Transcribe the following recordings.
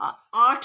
8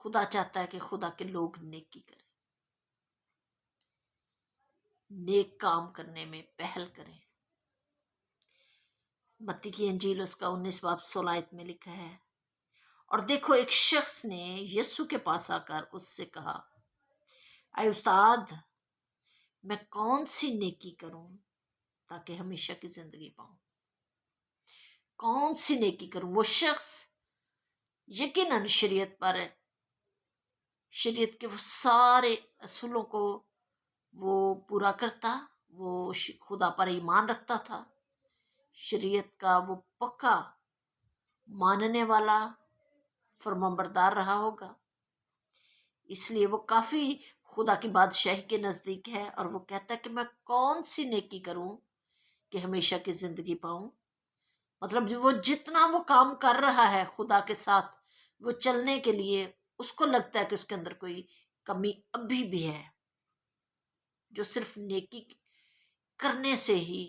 خدا چاہتا ہے کہ خدا کے لوگ نیکی کریں، نیک کام کرنے میں پہل کریں۔ متی کی انجیل اس کا 19 باب 16 آیت میں لکھا ہے، اور دیکھو ایک شخص نے یسوع کے پاس آ کر اس سے کہا، اے استاد، میں کون سی نیکی کروں تاکہ ہمیشہ کی زندگی پاؤں؟ کون سی نیکی کروں؟ وہ شخص یقیناً شریعت پر ہے، شریعت کے وہ سارے اصولوں کو وہ پورا کرتا، وہ خدا پر ایمان رکھتا تھا، شریعت کا وہ پکا ماننے والا فرمانبردار رہا ہوگا، اس لیے وہ کافی خدا کی بادشاہی کے نزدیک ہے، اور وہ کہتا ہے کہ میں کون سی نیکی کروں کہ ہمیشہ کی زندگی پاؤں۔ مطلب وہ جتنا وہ کام کر رہا ہے خدا کے ساتھ وہ چلنے کے لیے، اس کو لگتا ہے کہ اس کے اندر کوئی کمی ابھی بھی ہے، جو صرف نیکی کرنے سے ہی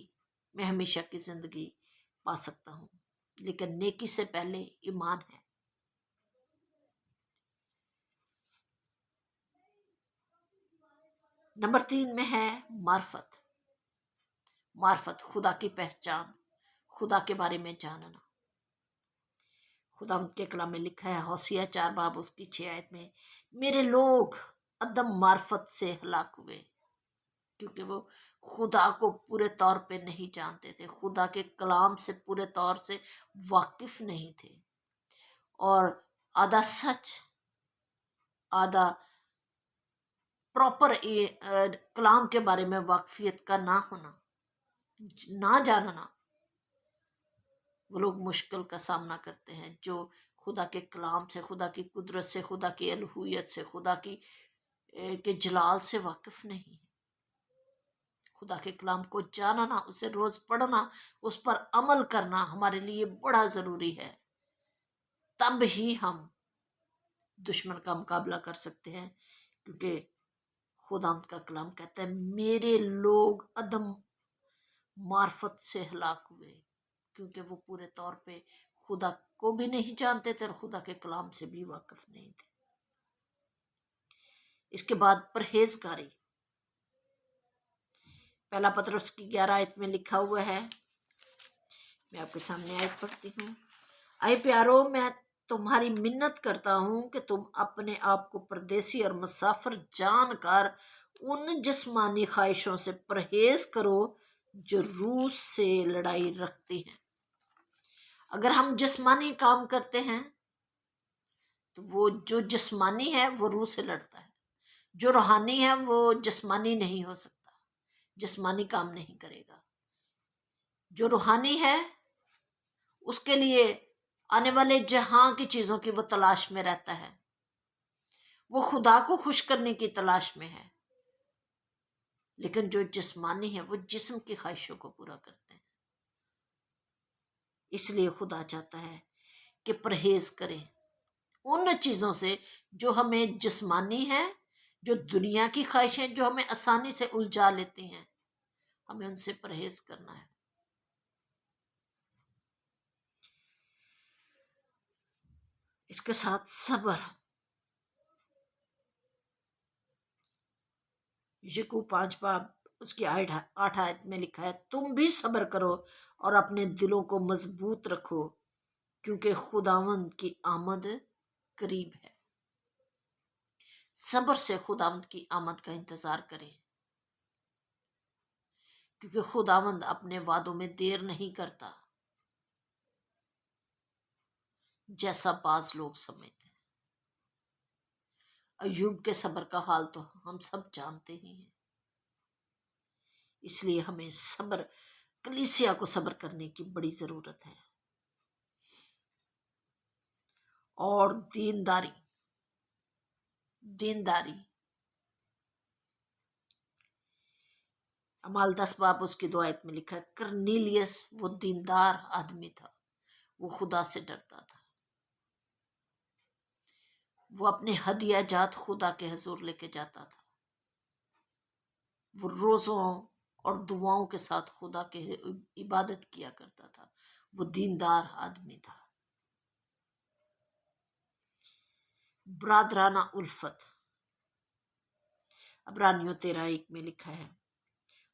میں ہمیشہ کی زندگی پا سکتا ہوں، لیکن نیکی سے پہلے ایمان ہے۔ نمبر 3 میں ہے معرفت۔ معرفت، خدا کی پہچان، خدا کے بارے میں جاننا۔ خدا کے کلام میں لکھا ہے، ہوسیہ 4 باب اس کی 6 آیت میں، میرے لوگ عدم معرفت سے ہلاک ہوئے، کیونکہ وہ خدا کو پورے طور پہ نہیں جانتے تھے، خدا کے کلام سے پورے طور سے واقف نہیں تھے، اور آدھا سچ، آدھا پراپر کلام کے بارے میں واقفیت کا نہ ہونا، نہ جاننا، وہ لوگ مشکل کا سامنا کرتے ہیں جو خدا کے کلام سے، خدا کی قدرت سے، خدا کی الوہیت سے، خدا کی کے جلال سے واقف نہیں ہے۔ خدا کے کلام کو جاننا، اسے روز پڑھنا، اس پر عمل کرنا ہمارے لیے بڑا ضروری ہے، تب ہی ہم دشمن کا مقابلہ کر سکتے ہیں، کیونکہ خدا کا کلام کہتا ہے میرے لوگ عدم معرفت سے ہلاک ہوئے، کیونکہ وہ پورے طور پہ خدا کو بھی نہیں جانتے تھے اور خدا کے کلام سے بھی واقف نہیں تھے۔ اس کے بعد پرہیزگاری، پہلا پطرس کی 11 آیت میں لکھا ہوا ہے، میں آپ کے سامنے آیت پڑھتی ہوں، اے پیارو، میں تمہاری منت کرتا ہوں کہ تم اپنے آپ کو پردیسی اور مسافر جان کر ان جسمانی خواہشوں سے پرہیز کرو جو روح سے لڑائی رکھتی ہیں۔ اگر ہم جسمانی کام کرتے ہیں تو وہ جو جسمانی ہے وہ روح سے لڑتا ہے، جو روحانی ہے وہ جسمانی نہیں ہو سکتا، جسمانی کام نہیں کرے گا۔ جو روحانی ہے اس کے لیے آنے والے جہاں کی چیزوں کی وہ تلاش میں رہتا ہے، وہ خدا کو خوش کرنے کی تلاش میں ہے، لیکن جو جسمانی ہے وہ جسم کی خواہشوں کو پورا کرتے ہیں۔ اس لیے خدا چاہتا ہے کہ پرہیز کریں ان چیزوں سے جو ہمیں جسمانی ہے، جو دنیا کی خواہشیں جو ہمیں آسانی سے الجھا لیتی ہیں، ہمیں ان سے پرہیز کرنا ہے۔ اس کے ساتھ صبر، یعقوب 5 باب اس کی 8 آیت میں لکھا ہے، تم بھی صبر کرو اور اپنے دلوں کو مضبوط رکھو، کیونکہ خداوند کی آمد قریب ہے۔ صبر سے خداوند کی آمد کا انتظار کریں، کیونکہ خداوند اپنے وعدوں میں دیر نہیں کرتا جیسا بعض لوگ سمجھتے ہیں۔ ایوب کے صبر کا حال تو ہم سب جانتے ہی ہیں، اس لیے ہمیں صبر، کلیسیا کو صبر کرنے کی بڑی ضرورت ہے۔ اور دینداری، اعمال 10 باب اس کی 2 آیت میں لکھا ہے، کرنیلیس وہ دیندار آدمی تھا، وہ خدا سے ڈرتا تھا، وہ اپنے ہدیہ جات خدا کے حضور لے کے جاتا تھا، وہ روزوں اور دعاؤں کے ساتھ خدا کے عبادت کیا کرتا تھا، وہ دیندار آدمی تھا۔ برادرانہ الفت، عبرانیوں 13:1 میں لکھا ہے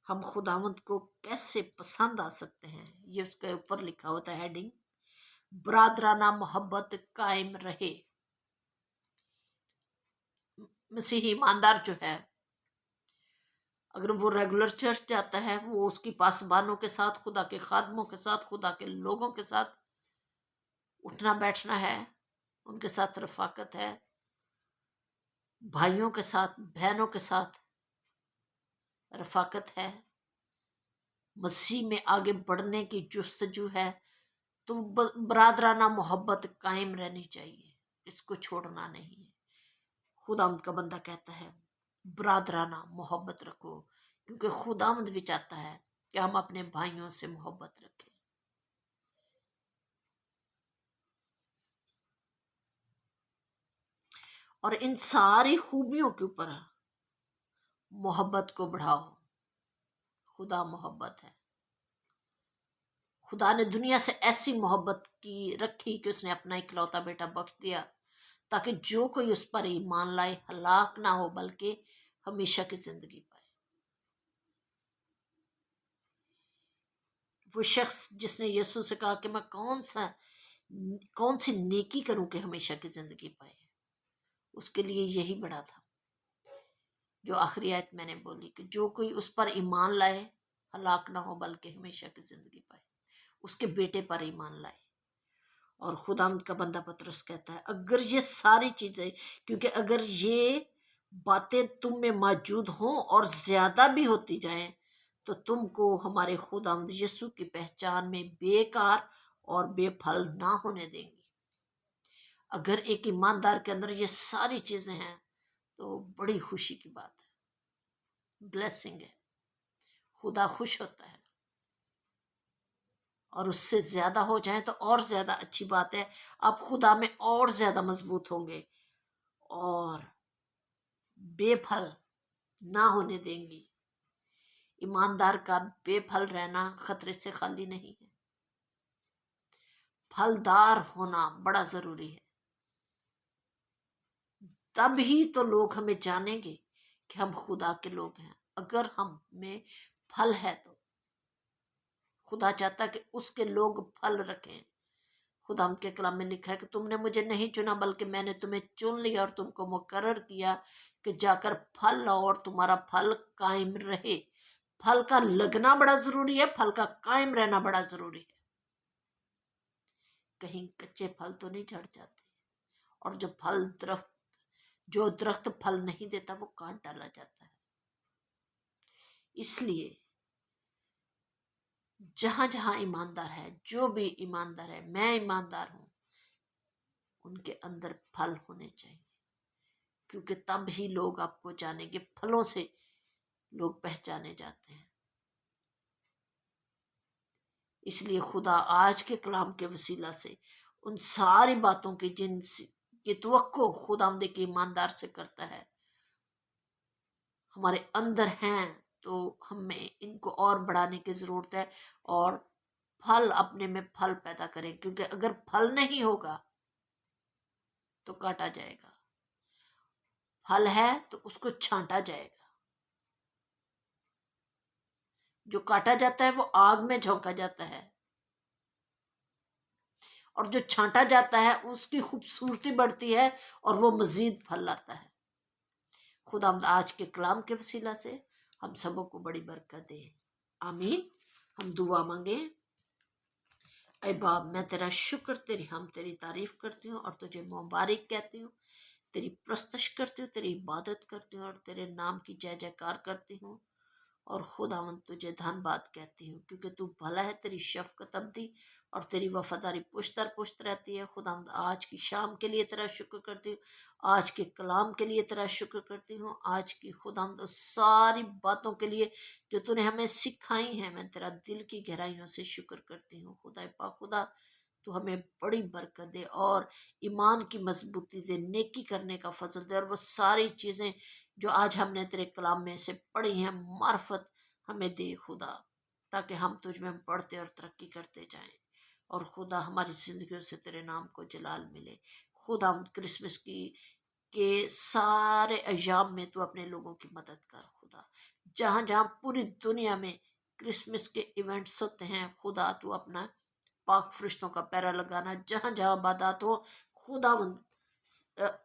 ہم خداوند کو کیسے پسند آ سکتے ہیں. یہ اس کے اوپر لکھا ہوتا ہے ہیڈنگ، برادرانہ محبت قائم رہے. مسیحی ایماندار جو ہے اگر وہ ریگولر چرچ جاتا ہے، وہ اس کی پاسبانوں کے ساتھ، خدا کے خادموں کے ساتھ، خدا کے لوگوں کے ساتھ اٹھنا بیٹھنا ہے، ان کے ساتھ رفاقت ہے، بھائیوں کے ساتھ بہنوں کے ساتھ رفاقت ہے، مسیح میں آگے بڑھنے کی جستجو ہے، تو برادرانہ محبت قائم رہنی چاہیے، اس کو چھوڑنا نہیں ہے. خداوند کا بندہ کہتا ہے برادرانہ محبت رکھو، کیونکہ خداوند بھی چاہتا ہے کہ ہم اپنے بھائیوں سے محبت رکھیں. اور ان ساری خوبیوں کے اوپر محبت کو بڑھاؤ. خدا محبت ہے. خدا نے دنیا سے ایسی محبت کی رکھی کہ اس نے اپنا اکلوتا بیٹا بخش دیا تاکہ جو کوئی اس پر ایمان لائے ہلاک نہ ہو بلکہ ہمیشہ کی زندگی پائے. وہ شخص جس نے یسوع سے کہا کہ میں کون سی نیکی کروں کہ ہمیشہ کی زندگی پائے، اس کے لیے یہی بڑا تھا جو آخری آیت میں نے بولی کہ جو کوئی اس پر ایمان لائے ہلاک نہ ہو بلکہ ہمیشہ کی زندگی پائے. اس کے بیٹے پر ایمان لائے. اور خداوند کا بندہ پطرس کہتا ہے اگر یہ ساری چیزیں، کیونکہ اگر یہ باتیں تم میں موجود ہوں اور زیادہ بھی ہوتی جائیں تو تم کو ہمارے خداوند یسوع کی پہچان میں بیکار اور بے پھل نہ ہونے دیں گی. اگر ایک ایماندار کے اندر یہ ساری چیزیں ہیں تو بڑی خوشی کی بات ہے، بلیسنگ ہے، خدا خوش ہوتا ہے. اور اس سے زیادہ ہو جائیں تو اور زیادہ اچھی بات ہے، آپ خدا میں اور زیادہ مضبوط ہوں گے اور بے پھل نہ ہونے دیں گی. ایماندار کا بے پھل رہنا خطرے سے خالی نہیں ہے، پھلدار ہونا بڑا ضروری ہے. تب ہی تو لوگ ہمیں جانیں گے کہ ہم خدا کے لوگ ہیں. اگر ہم میں پھل ہے تو خدا چاہتا ہے کہ اس کے لوگ پھل رکھیں. خدا کے کلام میں لکھا ہے کہ تم نے مجھے نہیں چنا بلکہ میں نے تمہیں چن لیا اور تم کو مقرر کیا کہ جا کر پھل لاؤ اور تمہارا پھل قائم رہے. پھل کا لگنا بڑا ضروری ہے، پھل کا قائم رہنا بڑا ضروری ہے. کہیں کچے پھل تو نہیں جھڑ جاتے، اور جو درخت پھل نہیں دیتا وہ کاٹ ڈالا جاتا ہے. اس لیے جہاں جہاں ایماندار ہے، جو بھی ایماندار ہے، میں ایماندار ہوں، ان کے اندر پھل ہونے چاہیے، کیونکہ تب ہی لوگ آپ کو جانیں گے. پھلوں سے لوگ پہچانے جاتے ہیں. اس لیے خدا آج کے کلام کے وسیلہ سے ان ساری باتوں کی جن کی توقع خدا ہم کے ایماندار سے کرتا ہے ہمارے اندر ہیں، تو ہمیں ان کو اور بڑھانے کی ضرورت ہے اور پھل اپنے میں پھل پیدا کریں، کیونکہ اگر پھل نہیں ہوگا تو کاٹا جائے گا. پھل ہے تو اس کو چھانٹا جائے گا. جو کاٹا جاتا ہے وہ آگ میں جھونکا جاتا ہے، اور جو چھانٹا جاتا ہے اس کی خوبصورتی بڑھتی ہے اور وہ مزید پھل لاتا ہے. خدا آج کے کلام کے وسیلہ سے ہم سبوں کو بڑی برکت دے. آمین. ہم دعا مانگیں. اے باپ، میں تیرا شکر، تیری تعریف کرتی ہوں اور تجھے مبارک کہتی ہوں، تیری پرستش کرتی ہوں، تیری عبادت کرتی ہوں اور تیرے نام کی جے جے کار کرتی ہوں. اور خداوند تجھے دھن باد کہتی ہوں، کیونکہ تو بھلا ہے، تیری شفقت ابدی اور تیری وفاداری پشت در پشت رہتی ہے. خداوند آج کی شام کے لیے تیرا شکر کرتی ہوں، آج کے کلام کے لیے تیرا شکر کرتی ہوں، آج کی خداوند ساری باتوں کے لیے جو تو نے ہمیں سکھائی ہیں. میں تیرا دل کی گہرائیوں سے شکر کرتی ہوں. خدا تو ہمیں بڑی برکت دے اور ایمان کی مضبوطی دے، نیکی کرنے کا فضل دے، اور وہ ساری چیزیں جو آج ہم نے تیرے کلام میں سے پڑھی ہیں معرفت ہمیں دے خدا، تاکہ ہم تجھ میں بڑھتے اور ترقی کرتے جائیں، اور خدا ہماری زندگیوں سے تیرے نام کو جلال ملے. خدا کرسمس کی کہ سارے ایام میں تو اپنے لوگوں کی مدد کر خدا، جہاں جہاں پوری دنیا میں کرسمس کے ایونٹس ہوتے ہیں خدا تو اپنا پاک فرشتوں کا پیرا لگانا، جہاں جہاں عبادات ہو خداوند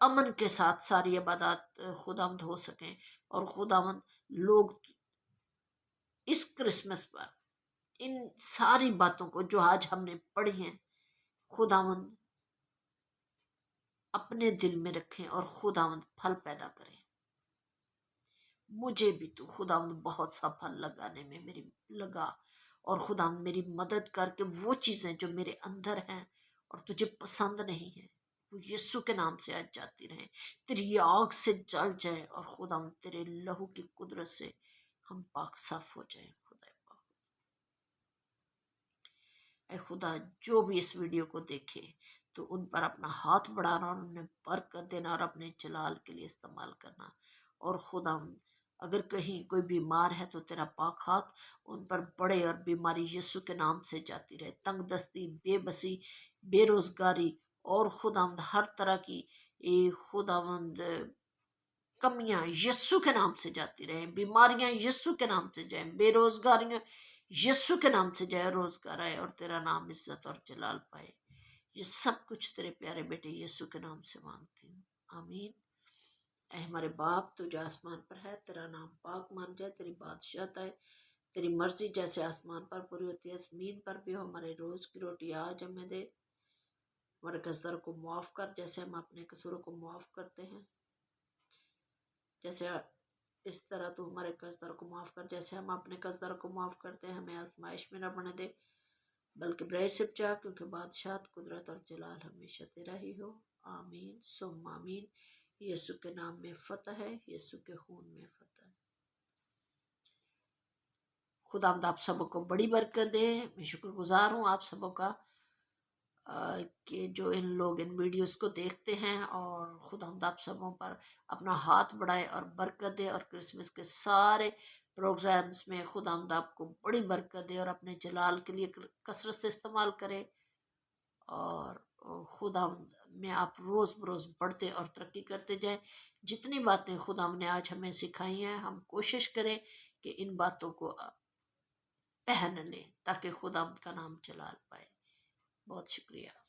امن کے ساتھ ساری عبادات خداوند ہو سکیں، اور خداوند لوگ اس کرسمس پر ان ساری باتوں کو جو آج ہم نے پڑھی ہیں خداوند اپنے دل میں رکھیں اور خداوند پھل پیدا کریں۔ مجھے بھی تو خداوند بہت سا پھل لگانے میں میری لگا، اور خداوند میری مدد کر کے وہ چیزیں جو میرے اندر ہیں اور تجھے پسند نہیں ہیں وہ یسوع کے نام سے آج جاتی رہیں، تیری یہ آگ سے جل جائے، اور خداوند تیرے لہو کی قدرت سے ہم پاک صاف ہو جائیں۔ خدا پاک، اے خدا جو بھی اس ویڈیو کو دیکھے تو ان پر اپنا ہاتھ بڑھانا اور انہیں برکت دینا اور اپنے جلال کے لیے استعمال کرنا، اور خدا اگر کہیں کوئی بیمار ہے تو تیرا پاک ہاتھ ان پر بڑے، اور بیماری یسوع کے نام سے جاتی رہے، تنگ دستی، بے بسی، بے روزگاری، اور خداوند ہر طرح کی خداوند کمیاں یسوع کے نام سے جاتی رہیں، بیماریاں یسوع کے نام سے جائیں، بے روزگاریاں یسوع کے نام سے جائے، روزگار آئے اور تیرا نام عزت اور جلال پائے۔ یہ سب کچھ تیرے پیارے بیٹے یسوع کے نام سے مانگتی ہوں، آمین۔ اے ہمارے باپ تو جو آسمان پر ہے، تیرا نام پاک مان جائے، تیری بادشاہت آئے، تیری مرضی جیسے آسمان پر پوری ہوتی ہے زمین پر بھی ہو۔ ہمارے روز کی روٹی آج ہمیں دے، ہمارے قصدر کو معاف کر جیسے ہم اپنے قصوروں کو معاف کرتے ہیں، جیسے اس طرح تو ہمارے قرضدار کو معاف کر جیسے ہم اپنے قرضدار کو معاف کرتے ہیں، ہمیں آزمائش میں نہ بنے دے بلکہ برائی سے بچا، کیونکہ بادشاہت، قدرت اور جلال ہمیشہ تیرا ہی ہو، آمین ثم آمین۔ یسوع کے نام میں فتح ہے، یسوع کے خون میں فتح ہے۔ خداوند آپ سبوں کو بڑی برکت دے۔ میں شکر گزار ہوں آپ سبوں کا کہ جو ان لوگ ان ویڈیوز کو دیکھتے ہیں، اور خداوند آپ سبوں پر اپنا ہاتھ بڑھائے اور برکت دے، اور کرسمس کے سارے پروگرامز میں خداوند آپ کو بڑی برکت دے اور اپنے جلال کے لیے کثرت سے استعمال کرے، اور خداوند میں آپ روز بروز بڑھتے اور ترقی کرتے جائیں۔ جتنی باتیں خداوند نے آج ہمیں سکھائی ہیں ہم کوشش کریں کہ ان باتوں کو پہن لیں تاکہ خداوند کا نام جلال پائے۔ بہت شکریہ۔